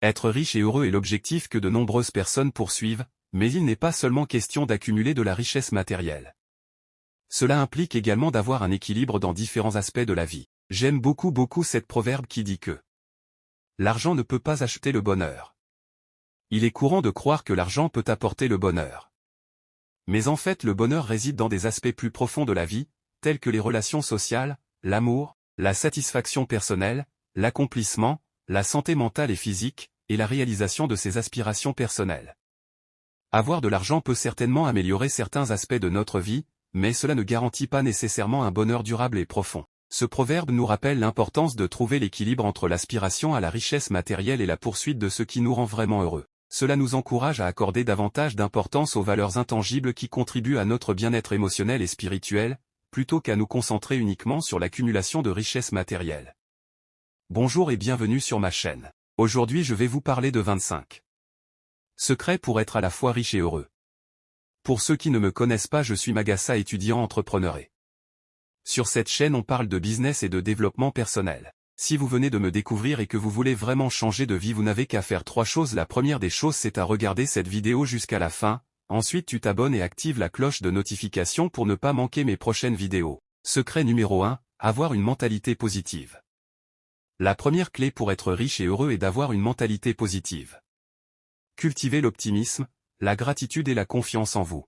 Être riche et heureux est l'objectif que de nombreuses personnes poursuivent, mais il n'est pas seulement question d'accumuler de la richesse matérielle. Cela implique également d'avoir un équilibre dans différents aspects de la vie. J'aime beaucoup cette proverbe qui dit que l'argent ne peut pas acheter le bonheur. Il est courant de croire que l'argent peut apporter le bonheur. Mais en fait le bonheur réside dans des aspects plus profonds de la vie, tels que les relations sociales, l'amour, la satisfaction personnelle, l'accomplissement, la santé mentale et physique, et la réalisation de ses aspirations personnelles. Avoir de l'argent peut certainement améliorer certains aspects de notre vie, mais cela ne garantit pas nécessairement un bonheur durable et profond. Ce proverbe nous rappelle l'importance de trouver l'équilibre entre l'aspiration à la richesse matérielle et la poursuite de ce qui nous rend vraiment heureux. Cela nous encourage à accorder davantage d'importance aux valeurs intangibles qui contribuent à notre bien-être émotionnel et spirituel, plutôt qu'à nous concentrer uniquement sur l'accumulation de richesses matérielles. Bonjour et bienvenue sur ma chaîne. Aujourd'hui je vais vous parler de 25 secrets pour être à la fois riche et heureux. Pour ceux qui ne me connaissent pas, je suis Magassa, étudiant entrepreneur. Sur cette chaîne on parle de business et de développement personnel. Si vous venez de me découvrir et que vous voulez vraiment changer de vie, vous n'avez qu'à faire 3 choses. La première des choses, c'est à regarder cette vidéo jusqu'à la fin. Ensuite tu t'abonnes et actives la cloche de notification pour ne pas manquer mes prochaines vidéos. Secret numéro 1, avoir une mentalité positive. La première clé pour être riche et heureux est d'avoir une mentalité positive. Cultivez l'optimisme, la gratitude et la confiance en vous.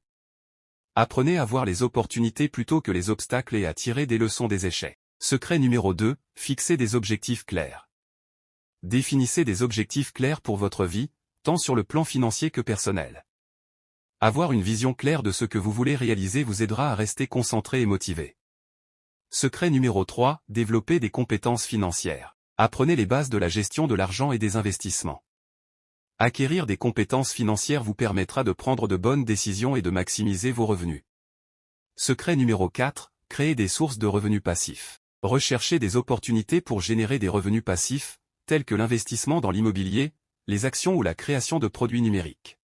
Apprenez à voir les opportunités plutôt que les obstacles et à tirer des leçons des échecs. Secret numéro 2, fixez des objectifs clairs. Définissez des objectifs clairs pour votre vie, tant sur le plan financier que personnel. Avoir une vision claire de ce que vous voulez réaliser vous aidera à rester concentré et motivé. Secret numéro 3, développez des compétences financières. Apprenez les bases de la gestion de l'argent et des investissements. Acquérir des compétences financières vous permettra de prendre de bonnes décisions et de maximiser vos revenus. Secret numéro 4, créer des sources de revenus passifs. Recherchez des opportunités pour générer des revenus passifs, tels que l'investissement dans l'immobilier, les actions ou la création de produits numériques.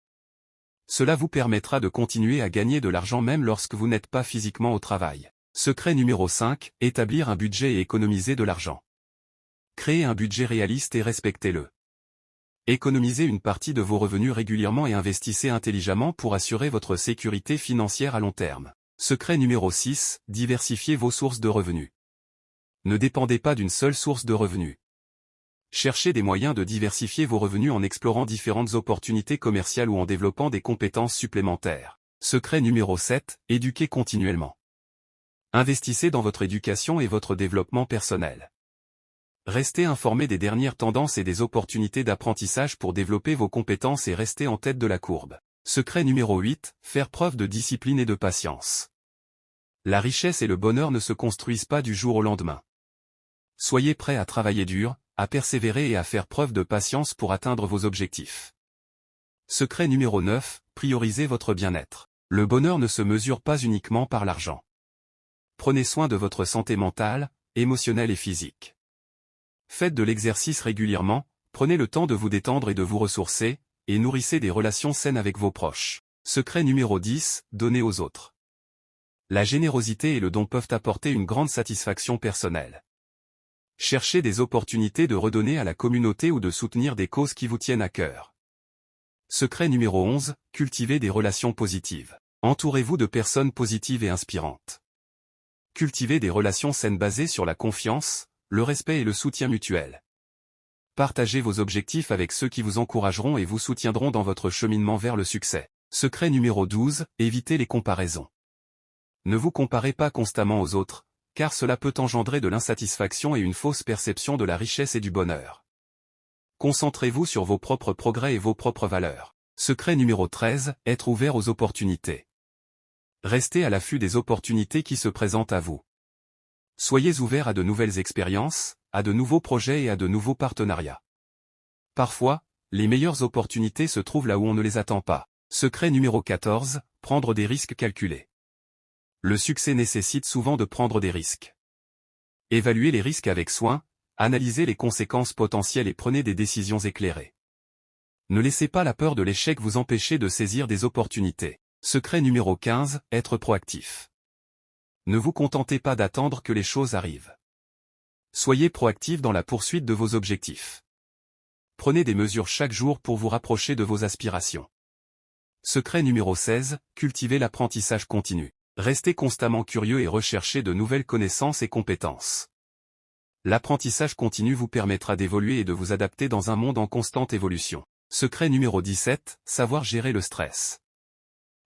Cela vous permettra de continuer à gagner de l'argent même lorsque vous n'êtes pas physiquement au travail. Secret numéro 5, établir un budget et économiser de l'argent. Créez un budget réaliste et respectez-le. Économisez une partie de vos revenus régulièrement et investissez intelligemment pour assurer votre sécurité financière à long terme. Secret numéro 6, diversifiez vos sources de revenus. Ne dépendez pas d'une seule source de revenus. Cherchez des moyens de diversifier vos revenus en explorant différentes opportunités commerciales ou en développant des compétences supplémentaires. Secret numéro 7, éduquez continuellement. Investissez dans votre éducation et votre développement personnel. Restez informé des dernières tendances et des opportunités d'apprentissage pour développer vos compétences et rester en tête de la courbe. Secret numéro 8, faire preuve de discipline et de patience. La richesse et le bonheur ne se construisent pas du jour au lendemain. Soyez prêt à travailler dur, à persévérer et à faire preuve de patience pour atteindre vos objectifs. Secret numéro 9, priorisez votre bien-être. Le bonheur ne se mesure pas uniquement par l'argent. Prenez soin de votre santé mentale, émotionnelle et physique. Faites de l'exercice régulièrement, prenez le temps de vous détendre et de vous ressourcer, et nourrissez des relations saines avec vos proches. Secret numéro 10, donnez aux autres. La générosité et le don peuvent apporter une grande satisfaction personnelle. Cherchez des opportunités de redonner à la communauté ou de soutenir des causes qui vous tiennent à cœur. Secret numéro 11, cultivez des relations positives. Entourez-vous de personnes positives et inspirantes. Cultivez des relations saines basées sur la confiance, le respect et le soutien mutuel. Partagez vos objectifs avec ceux qui vous encourageront et vous soutiendront dans votre cheminement vers le succès. Secret numéro 12, évitez les comparaisons. Ne vous comparez pas constamment aux autres, car cela peut engendrer de l'insatisfaction et une fausse perception de la richesse et du bonheur. Concentrez-vous sur vos propres progrès et vos propres valeurs. Secret numéro 13, être ouvert aux opportunités. Restez à l'affût des opportunités qui se présentent à vous. Soyez ouvert à de nouvelles expériences, à de nouveaux projets et à de nouveaux partenariats. Parfois, les meilleures opportunités se trouvent là où on ne les attend pas. Secret numéro 14, prendre des risques calculés. Le succès nécessite souvent de prendre des risques. Évaluez les risques avec soin, analysez les conséquences potentielles et prenez des décisions éclairées. Ne laissez pas la peur de l'échec vous empêcher de saisir des opportunités. Secret numéro 15, être proactif. Ne vous contentez pas d'attendre que les choses arrivent. Soyez proactif dans la poursuite de vos objectifs. Prenez des mesures chaque jour pour vous rapprocher de vos aspirations. Secret numéro 16, cultivez l'apprentissage continu. Restez constamment curieux et recherchez de nouvelles connaissances et compétences. L'apprentissage continu vous permettra d'évoluer et de vous adapter dans un monde en constante évolution. Secret numéro 17, savoir gérer le stress.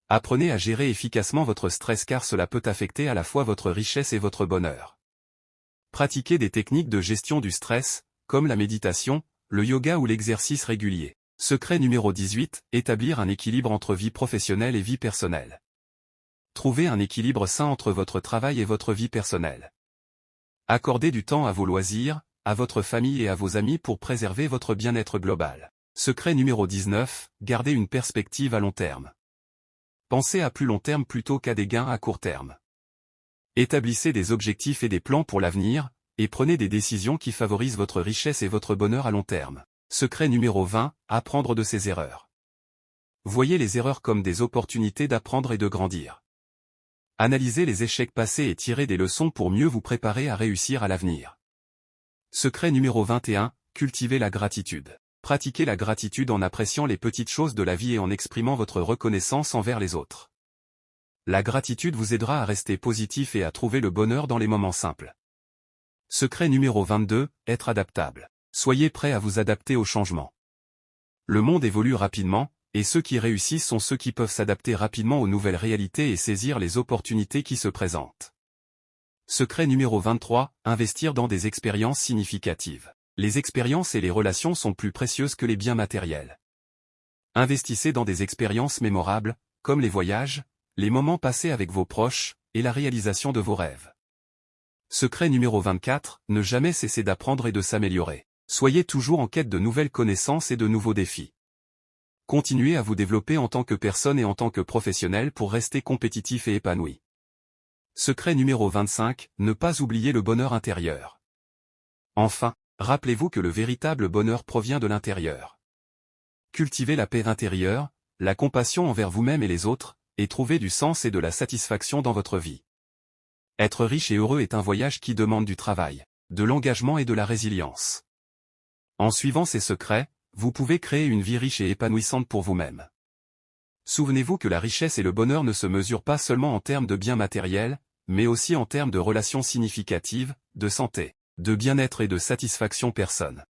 Apprenez à gérer efficacement votre stress car cela peut affecter à la fois votre richesse et votre bonheur. Pratiquez des techniques de gestion du stress, comme la méditation, le yoga ou l'exercice régulier. Secret numéro 18, établir un équilibre entre vie professionnelle et vie personnelle. Trouvez un équilibre sain entre votre travail et votre vie personnelle. Accordez du temps à vos loisirs, à votre famille et à vos amis pour préserver votre bien-être global. Secret numéro 19, gardez une perspective à long terme. Pensez à plus long terme plutôt qu'à des gains à court terme. Établissez des objectifs et des plans pour l'avenir, et prenez des décisions qui favorisent votre richesse et votre bonheur à long terme. Secret numéro 20, apprendre de ses erreurs. Voyez les erreurs comme des opportunités d'apprendre et de grandir. Analysez les échecs passés et tirez des leçons pour mieux vous préparer à réussir à l'avenir. Secret numéro 21, cultivez la gratitude. Pratiquez la gratitude en appréciant les petites choses de la vie et en exprimant votre reconnaissance envers les autres. La gratitude vous aidera à rester positif et à trouver le bonheur dans les moments simples. Secret numéro 22, être adaptable. Soyez prêt à vous adapter au changement. Le monde évolue rapidement, et ceux qui réussissent sont ceux qui peuvent s'adapter rapidement aux nouvelles réalités et saisir les opportunités qui se présentent. Secret numéro 23, investir dans des expériences significatives. Les expériences et les relations sont plus précieuses que les biens matériels. Investissez dans des expériences mémorables, comme les voyages, les moments passés avec vos proches, et la réalisation de vos rêves. Secret numéro 24, ne jamais cesser d'apprendre et de s'améliorer. Soyez toujours en quête de nouvelles connaissances et de nouveaux défis. Continuez à vous développer en tant que personne et en tant que professionnel pour rester compétitif et épanoui. Secret numéro 25, ne pas oublier le bonheur intérieur. Enfin, rappelez-vous que le véritable bonheur provient de l'intérieur. Cultivez la paix intérieure, la compassion envers vous-même et les autres, et trouvez du sens et de la satisfaction dans votre vie. Être riche et heureux est un voyage qui demande du travail, de l'engagement et de la résilience. En suivant ces secrets, vous pouvez créer une vie riche et épanouissante pour vous-même. Souvenez-vous que la richesse et le bonheur ne se mesurent pas seulement en termes de biens matériels, mais aussi en termes de relations significatives, de santé, de bien-être et de satisfaction personnelle.